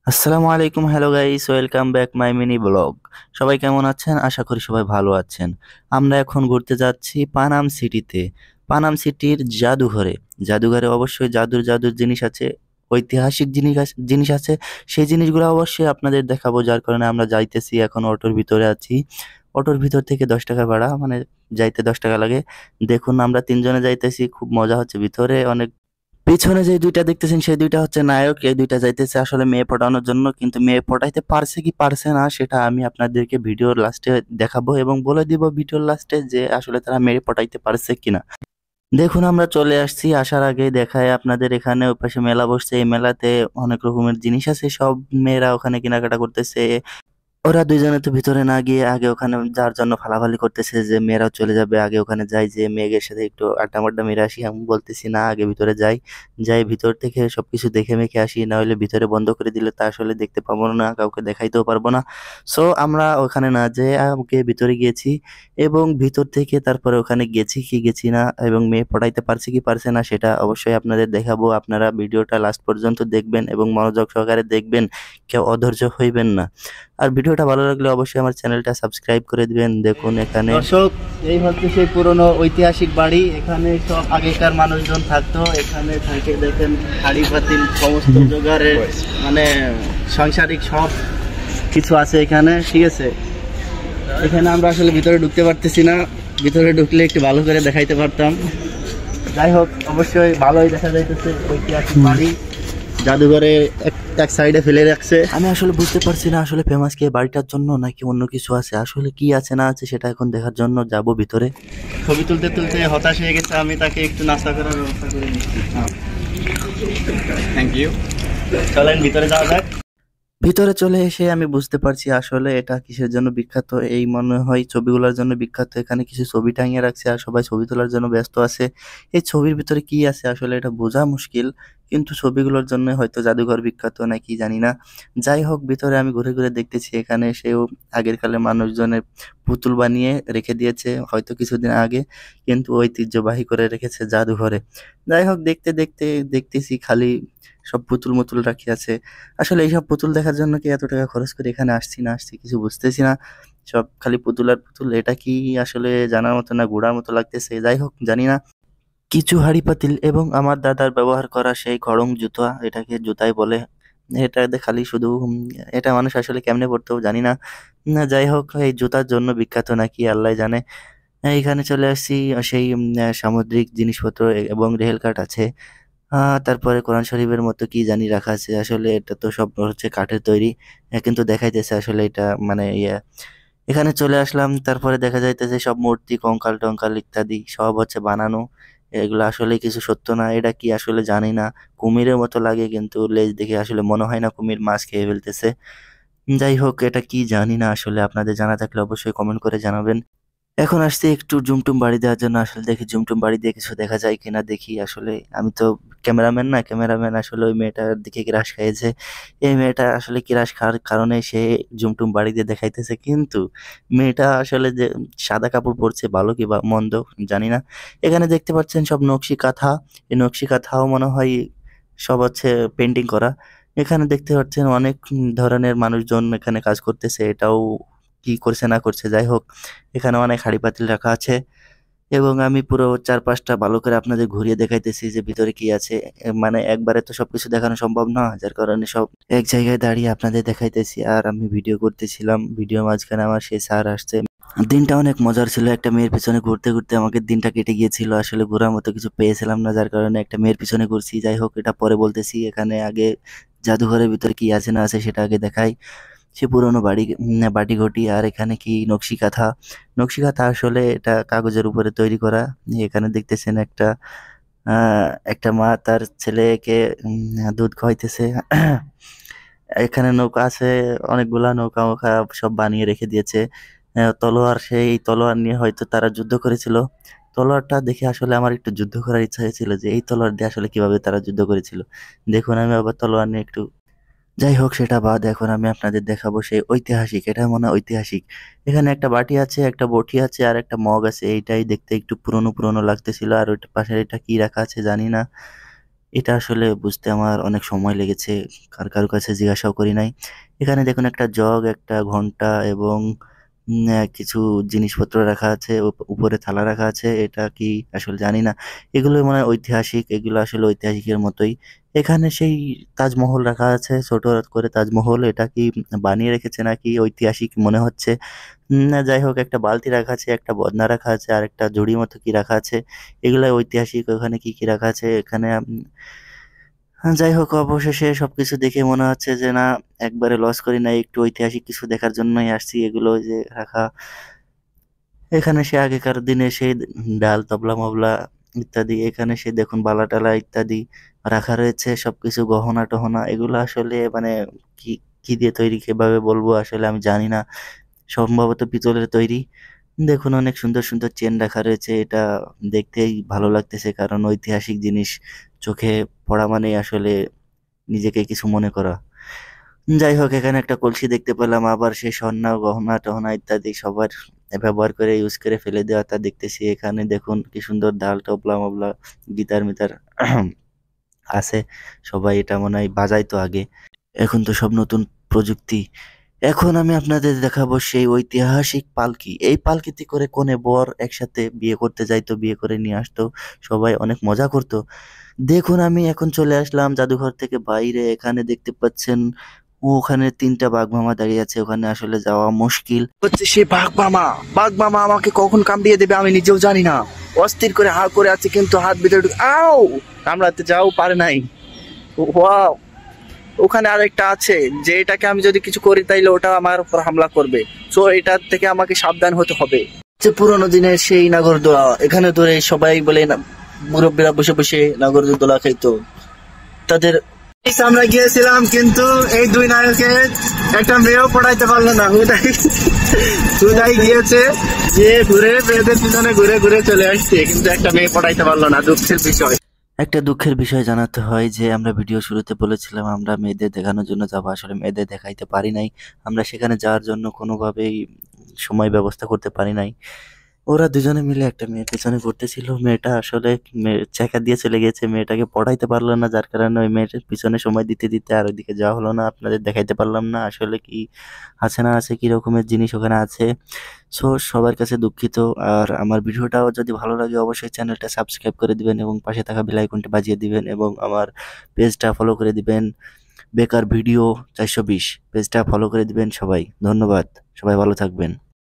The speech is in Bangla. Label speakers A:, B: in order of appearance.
A: আসসালামু আলাইকুম, hello guys, welcome back my mini blog. সবাই কেমন আছেন? আশা করি সবাই ভালো আছেন। আমরা এখন ঘুরতে যাচ্ছি পানাম সিটিতে। পানাম সিটির জাদুঘরে। জাদুঘরে অবশ্যই জাদুর জিনিস আছে, ঐতিহাসিক জিনিস আছে। সেই জিনিসগুলো অবশ্যই আপনাদের দেখাবো, যার কারণে আমরা যাইতেছি। এখন অটোর ভিতরে আছি। অটোর ভিতর থেকে 10 টাকা ভাড়া, মানে যাইতে 10 টাকা লাগে। দেখুন, আমরা তিনজনে যাইতেছি, খুব মজা হচ্ছে ভিতরে। অনেক পিছনে যে দুইটা দেখতেছেন সেই দুইটা হচ্ছে নায়ক। এই দুইটা যাইতেছে আসলে মেয়ে পটানোর জন্য, কিন্তু মেয়ে পটাইতে পারছে কি পারছে না সেটা আমি আপনাদেরকে ভিডিওর লাস্টে দেখাবো এবং বলে দিব ভিডিওর লাস্টে যে আসলে তারা মেয়ে পটাইতে পারছে কিনা। দেখুন, আমরা চলে আসছি। আসার আগে দেখায় আপনাদের, এখানে ওপাশে মেলা বসছে। এই মেলাতে অনেক রকমের জিনিস আছে, সব মেয়েরা ওখানে কেনাকাটা করতেছে। ওরা দুইজনে তো ভিতরে না গিয়ে আগে ওখানে যার জন্য ফালাফালি করতেছে যে মেয়েরাও চলে যাবে, আগে ওখানে যাই, যে মেয়েদের সাথে একটু আড্ডা মাড্ডা মেরে আসি। আমি বলতেছি না, আগে ভিতরে যাই, যাই ভিতর থেকে সবকিছু দেখে মেখে আসি, না হলে ভিতরে বন্ধ করে দিলে তা আসলে দেখতে পাবো না, কাউকে দেখাইতেও পারবো না। সো আমরা ওখানে না যেয়ে আগে ভিতরে গিয়েছি এবং ভিতর থেকে তারপরে ওখানে গেছি কি গেছি না এবং মেয়ে পড়াইতে পারছে কি পারছে না সেটা অবশ্যই আপনাদের দেখাবো। আপনারা ভিডিওটা লাস্ট পর্যন্ত দেখবেন এবং মনোযোগ সহকারে দেখবেন, কেউ অধৈর্য হইবেন না। আর ভিডিওটা ভালো লাগলে অবশ্যই আমার চ্যানেলটা সাবস্ক্রাইব করে দিবেন। দেখুন এখানে দর্শক, এই হচ্ছে সেই পুরনো ঐতিহাসিক বাড়ি। এখানে সব আগেকার মানুষজন থাকতো, এখানে থাকে দেখেন হাড়ি পাতিল সমস্ত জোগাড়ের, মানে সাংসারিক সব কিছু আছে এখানে, ঠিক আছে। এখানে আমরা আসলে ভিতরে ঢুকতে পারতেছি না, ভিতরে ঢুকলে একটু ভালো করে দেখাইতে পারতাম। যাই হোক, অবশ্যই ভালোই দেখা যাইতেছে ঐতিহাসিক বাড়ি। জাদুঘরে এক সাইডে ফেলে রাখছে। আমি আসলে বুঝতে পারছি না আসলে ফেমাস কি বাড়িটার জন্য নাকি অন্য কিছু আছে। আসলে কি আছে না আছে সেটা এখন দেখার জন্য যাব ভিতরে। ছবি তুলতে তুলতে হতাশ হয়ে গেছে, আমি তাকে একটু নাস্তা করার ব্যবস্থা করে নিচ্ছি। Thank you. চলেন ভিতরে যাওয়া যাক। ভিতরে চলে এসে আমি বুঝতে পারছি আসলে এটা কিসের জন্য বিখ্যাত। এই মনে হয় ছবিগুলোর জন্য বিখ্যাত। এখানে কিছু ছবি টাঙিয়ে রাখছে আর সবাই ছবি তোলার জন্য ব্যস্ত আছে। এই ছবির ভিতরে কি আছে আসলে এটা বোঝা মুশকিল, কিন্তু ছবিগুলোর জন্য হয়তো জাদুঘর বিখ্যাত নাকি জানি না। যাই হোক, ভিতরে আমি ঘুরে ঘুরে দেখতেছি, এখানে সেও আগের কালে মানুষজনের পুতুল বানিয়ে রেখে দিয়েছে হয়তো কিছুদিন আগে, কিন্তু ঐতিহ্যবাহী করে রেখেছে জাদুঘরে। যাই হোক, দেখতে দেখতে দেখতেছি খালি সব পুতুল মুতুল রাখি আছে। আসলে এইসব পুতুল দেখার জন্য কি এত টাকা খরচ করে এখানে আসছি না আসছি কিছু বুঝতেছি না। সব খালি পুতুল আর পুতুল, এটা কি আসলে জানার মতো না ঘোড়ার মতো লাগতেছে। যাই হোক, জানি না। কিছু হাঁড়ি পাতিল এবং আমার দাদার ব্যবহার করা সেই খড়ং জুতা, এটাকে জুতাই বলে। এটাতে খালি শুধু এটা মানুষ আসলে কেমনে পড়তেও জানি না। যাই হোক, এই জুতার জন্য বিখ্যাত নাকি আল্লাহ জানে। এইখানে চলে আসছি। সেই সামুদ্রিক জিনিসপত্র এবং রেল কাঠ আছে। তারপরে কোরআন শরীফের মতো কি জানি রাখা আছে। আসলে এটা তো সব হচ্ছে কাঠের তৈরি। কিন্তু দেখাইতেছে আসলে এটা মানে এখানে চলে আসলাম। তারপরে দেখা যাইতেছে সব মূর্তি, কঙ্কাল টঙ্কাল ইত্যাদি সব হচ্ছে বানানো। এগুলো আসলে কিছু সত্য না, এটা কি আসলে জানি না। কুমিরের মতো লাগে, কিন্তু লেজ দেখে আসলে মনে হয় না কুমির মাছ খেয়ে ফেলতেছে। যাই হোক, এটা কি জানি না আসলে। আপনাদের জানা থাকলে অবশ্যই কমেন্ট করে জানাবেন। এখন আসছি একটু জুমটুম বাড়ি দেওয়ার জন্য। আসলে দেখি জুমটুম বাড়ি দিয়ে কিছু দেখা যায় কিনা, দেখি আসলে। আমি তো ক্যামেরাম্যান না, ক্যামেরাম্যান আসলে ওই মেয়েটার দিকে ক্রাশ খেয়েছে। এই মেয়েটা আসলে ক্রাশ খাওয়ার কারণে সে জুমটুম বাড়ি দিয়ে দেখাইতেছে, কিন্তু মেয়েটা আসলে যে সাদা কাপড় পরছে ভালো কি বা মন্দ জানি না। এখানে দেখতে পাচ্ছেন সব নকশি কাঁথা। এই নকশি কাঁথাও মনে হয় সব হচ্ছে পেন্টিং করা। এখানে দেখতে পাচ্ছেন অনেক ধরনের মানুষজন এখানে কাজ করতেছে, এটাও কি করছে না করছে। যাই হোক, এখানে অনেক হাঁড়ি পাতিল রাখা আছে এবং আমি পুরো চারপাশটা ভালো করে আপনাদের ঘুরিয়ে দেখাইতেছি যে ভিতরে কি আছে। মানে একবারে তো সবকিছু দেখানো সম্ভব না, যার কারণে সব এক জায়গায় দাঁড়িয়ে আপনাদের দেখাইতেছি। আর আমি ভিডিও করতেছিলাম, ভিডিও মাঝখানে আমার সেই স্যার আসছে। দিনটা অনেক মজার ছিল। একটা মেয়ের পিছনে ঘুরতে ঘুরতে আমাকে দিনটা কেটে গিয়েছিল। আসলে ঘোরার মতো কিছু পেয়েছিলাম না, যার কারণে একটা মেয়ের পিছনে ঘুরছি। যাই হোক, এটা পরে বলতেছি। এখানে আগে জাদুঘরের ভিতরে কি আছে না আছে সেটা আগে দেখাই। সে পুরোনো বাড়ি, বাটিঘটি। আর এখানে কি নকশি কাঁথা। নকশি কাঁথা আসলে এটা কাগজের উপরে তৈরি করা। এখানে দেখতেছেন একটা মা তার ছেলেকে দুধ খাওয়াইতেছে। এখানে নৌকা আছে, অনেকগুলা নৌকা মৌকা সব বানিয়ে রেখে দিয়েছে। তলোয়ার, সেই তলোয়ার নিয়ে হয়তো তারা যুদ্ধ করেছিল। তলোয়ারটা দেখে আসলে আমার একটু যুদ্ধ করার ইচ্ছা হয়েছিল যে এই তলোয়ার দিয়ে আসলে কিভাবে তারা যুদ্ধ করেছিল। দেখুন, আমি আবার তলোয়ার নিয়ে একটু। যাই হোক, সেটা বাদ। এখন আমি আপনাদের দেখাবো সেই ঐতিহাসিক, এটা মনে হয় ঐতিহাসিক। এখানে একটা বাটি আছে, একটা বটি আছে আর একটা মগ আছে। এইটাই দেখতে একটু পুরনো পুরনো লাগতেছিল। আর ওইটা পাশে এটা কি রাখা আছে জানি না। এটা আসলে বুঝতে আমার অনেক সময় লেগেছে, কারো কাছে জিজ্ঞাসাও করি নাই। এখানে দেখুন একটা জগ, একটা ঘন্টা এবং কিছু জিনিসপত্র রাখা আছে, উপরে থালা রাখা আছে, এটা কি আসলে জানি না। এগুলো মনে হয় ঐতিহাসিক, এগুলো আসলে ঐতিহাসিকের মতোই। এখানে সেই তাজমহল রাখা আছে, ছোট করে তাজমহল, এটা কি বানিয়ে রেখেছে নাকি ঐতিহাসিক মনে হচ্ছে। না যাই হোক, একটা বালতি রাখা আছে, একটা বদনা রাখা আছে, আর একটা ঝুড়ি মতো কি রাখা আছে, এগুলো ঐতিহাসিক। ওখানে কি কি রাখা আছে এখানে যাই হোক, অবশেষে সবকিছু দেখে মনে হচ্ছে যে না, একবারে লস করি না, একটু ঐতিহাসিক কিছু দেখার জন্যই আসছি। এগুলো যে রাখা, এখানে সে আগেকার দিনে সেই ডাল তবলা মবলা ইত্যাদি, এখানে সে দেখুন বালা টালা ইত্যাদি রাখা রয়েছে, সবকিছু গহনা টহনা। এগুলো আসলে মানে কি কি দিয়ে তৈরি, কিভাবে বলবো আসলে আমি জানি না, সম্ভবত পিতলের তৈরি। দেখুন অনেক সুন্দর সুন্দর চেন রাখা রয়েছে, এটা দেখতেই ভালো লাগতেছে, কারণ ঐতিহাসিক জিনিস চোখে পড়া মানে আসলে নিজেকে কিছু মনে করা। যাই হোক, এখানে একটা কলসি দেখতে পেলাম, আবার সেই স্বর্ণ গহনা টহনা ইত্যাদি সবার ব্যবহার করে ইউজ করে ফেলে দেওয়া তা দেখতেছি। এখানে দেখুন কি সুন্দর ডাল টবলা মবলা, গিটার মিটার আছে। সবাই এটা মনে হয় বাজাইতো আগে, এখন তো সব নতুন প্রযুক্তি। এখন আমি আপনাদের দেখাবো সেই ঐতিহাসিক পালকি। এই পালকিতে করে কনে বর একসাথে বিয়ে করতে যাইতো, বিয়ে করে নিয়ে আসতো, সবাই অনেক মজা করতো। দেখুন আমি এখন চলে আসলাম জাদুঘর থেকে বাইরে, এখানে দেখতে পাচ্ছেন ওখানে তিনটা বাঘ মামা দাঁড়িয়ে আছে, ওখানে আসলে যাওয়া মুশকিল হচ্ছে। সে বাঘ মামা আমাকে কখন কামড়িয়ে দেবে আমি নিজেও জানি না, অস্থির করে হা করে আছে, কিন্তু হাত ভিতরে আও কামড়াতে যাও পারে নাই। ওয়াও, ওখানে আরেকটা আছে যে এটাকে আমি যদি কিছু করি তাইলে ওটা আমার উপর হামলা করবে, সো এটার থেকে আমাকে সাবধান হতে হবে। যে পুরোনো দিনের সেই নাগরদোলা, এখানে ধরে সবাই বলে না, মুরব্বীরা বসে বসে নাগরদোলা খাইতো তাদের। আমরা গিয়েছিলাম, কিন্তু এই দুই নায়কের একটা মেয়েও পড়াইতে পারলো না, হুদাই গিয়েছে যে ঘুরে মেয়েদের পিছনে ঘুরে ঘুরে চলে আসছে, কিন্তু একটা মেয়ে পড়াইতে পারলো না, দুঃখের বিষয়। একটা দুঃখের বিষয় জানাতে হয় যে আমরা ভিডিও শুরুতে বলেছিলাম আমরা মেয়েদের দেখানোর জন্য যাবো, আসলে মেয়েদের দেখাইতে পারি নাই। আমরা সেখানে যাওয়ার জন্য কোনোভাবেই সময় ব্যবস্থা করতে পারি নাই। ওরা দুজনে মিলে একটা মেয়ের পেছনে ঘুরতেছিল, মেয়েটা আসলে চেকা দিয়ে চলে গেছে, মেয়েটাকে পড়াইতে পারলো না, যার কারণে ওই মেয়েটার পিছনে সময় দিতে দিতে আর ওইদিকে যাওয়া হলো না, আপনাদের দেখাইতে পারলাম না আসলে কি আছে না আছে, কি রকমের জিনিস ওখানে আছে। সো সবার কাছে দুঃখিত। আর আমার ভিডিওটাও যদি ভালো লাগে অবশ্যই চ্যানেলটা সাবস্ক্রাইব করে দিবেন এবং পাশে থাকা বেল আইকনটি বাজিয়ে দিবেন এবং আমার পেজটা ফলো করে দিবেন। বেকার ভিডিও 420 পেজটা ফলো করে দিবেন সবাই। ধন্যবাদ, সবাই ভালো থাকবেন।